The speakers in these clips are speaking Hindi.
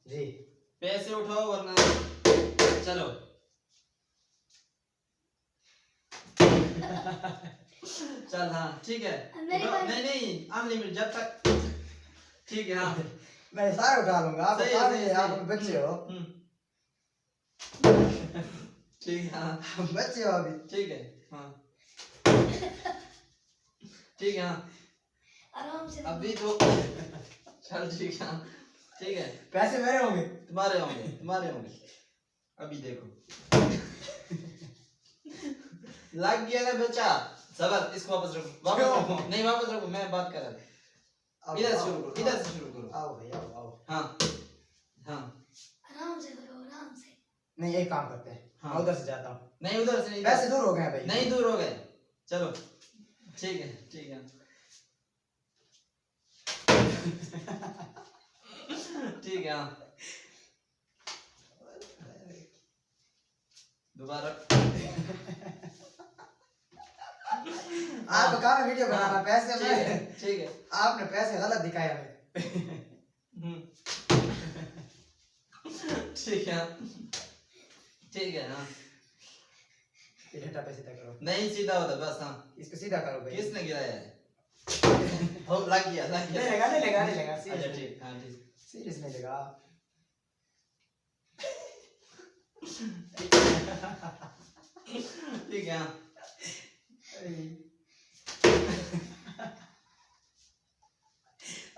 जी पैसे उठाओ वरना चलो। चल हाँ ठीक है, नहीं नहीं अनलिमिटेड जब तक, ठीक है हाँ। मैं सारे उठा लूंगा, आप बता रहे हैं आप बच्चे हो। ठीक है हाँ, बच्चे हो अभी। ठीक है हाँ, ठीक है हाँ, आराम से अभी तो चल ठीक है हाँ, ठीक है। पैसे मेरे होंगे, तुम्हारे होंगे, तुम्हारे होंगे। अभी देखो लग गया ना बच्चा, सबर, इसको वापस रखो, वापस रखो, नहीं वापस रखो, मैं बात कर रहा था। इधर से शुरू करो, इधर से शुरू करो। आओ भाई आओ आओ। हाँ हाँ आराम से करो, आराम से। नहीं एक काम करते हैं, हाँ। मैं उधर से जाता हूँ। नहीं उधर से नहीं, पैसे दूर हो गए हैं भाई। नहीं दूर हो गए, चलो ठीक है ठीक है ठीक है हाँ। दोबारा आप कहाँ वीडियो बनाना, पैसे ठीक है ठीक है। आपने पैसे गलत दिखाए हमें। ठीक है ठीक है हाँ। ये डेटा पे सीधा करो। नहीं सीधा होता बस हाँ। इसको सीधा करो भाई। किसने गिराया है? हो लग गया लग गया। नहीं लगा नहीं लगा नहीं लगा। अच्छा ठीक हाँ ठीक। सीरियस नहीं लगा। ठीक है हाँ।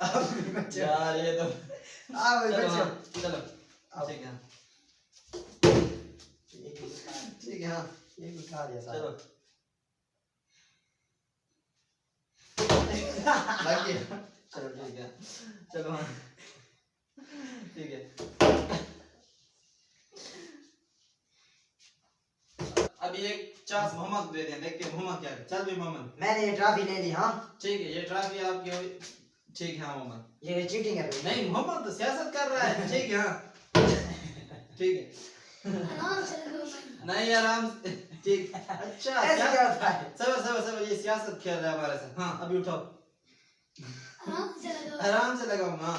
आप भी बच्चे हो। यार ये तो आप भी चलो बच्चे हो। हाँ, चलो आओ। ठीक है एक ठीक है हाँ उठा दिया सारा। चलो लग गया, चलो ठीक है चलो हाँ ठीक है। अभी एक चांस मोहम्मद दे दें, देखते हैं मोहम्मद क्या है। चल भी मोहम्मद, मैंने ये ट्रॉफी ले ली। हाँ ठीक है ये ट्रॉफी आपकी हुई, ठीक है हाँ मोहम्मद। ये चीटिंग है भाई। नहीं मोहम्मद तो सियासत कर रहा है, ठीक है हाँ ठीक है। आराम से करो भाई। नहीं आराम से, ठीक अच्छा ऐसे क्या क्या होता है? सबर सबर सबर, ये सियासत खेल रहा है हमारे साथ। हाँ अभी उठाओ, आराम से लगाओ। आराम से लगाऊंगा।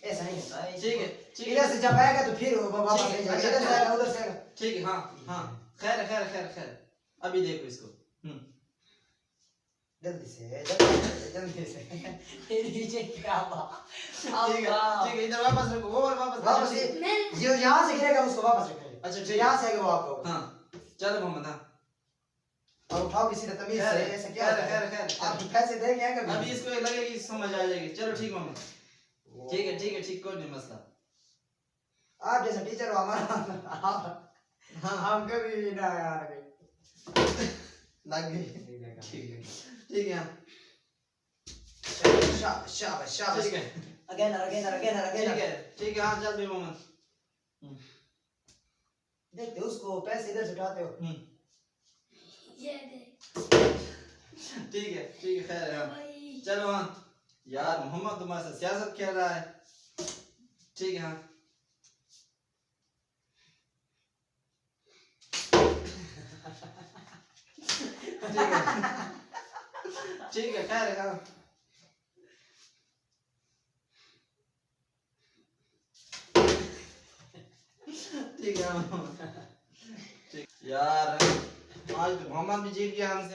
ऐसा नहीं होता है। ठीक है ठीक इधर है से जब आएगा तो फिर वो वापस ठीक है, ले जाएगा। अच्छा, इधर से अच्छा। आएगा उधर से आएगा। ठीक है हाँ हाँ खैर है, खैर है, खैर है, खैर है। अभी देखो इसको जल्दी से जल्दी से। ये नीचे क्या हुआ? ठीक है इधर वापस रखो, वो वापस वापस ठीक है। मैं जो यहाँ से गिरेगा उसको वापस रखेंगे। अच्छा जो ठीक यहाँ है से आएगा वो आपको। हाँ चलो मोहम्मद हाँ। और उठाओ किसी ने तमीज खैर से। है, ऐसा क्या खैर होता है, है? खैर है, खैर है। आप पैसे देंगे क्या कभी? अभी इसको लगेगी समझ आ जाएगी। चलो ठीक मोहम्मद, ठीक है ठीक है ठीक, कोई नहीं मसला। आप जैसा टीचर हो हमारा। हाँ हम कभी ना यार लग गई, ठीक है ठीक है हाँ। शाबाश शाबाश शाबाश। ठीक है अगेन अगेन अगेन ठीक अगेन। है ठीक है हाँ चल भी मोहम्मद। देखते हो उसको पैसे इधर से उठाते हो। ये दे ठीक है खैर है हाँ। भाई। चलो हाँ यार मोहम्मद तुम्हारे साथ सियासत खेल रहा है, ठीक है हाँ। ठीक है खैर है हाँ। ठीक है हाँ। ठीक यार आज तो मोहम्मद भी जीत गया हमसे।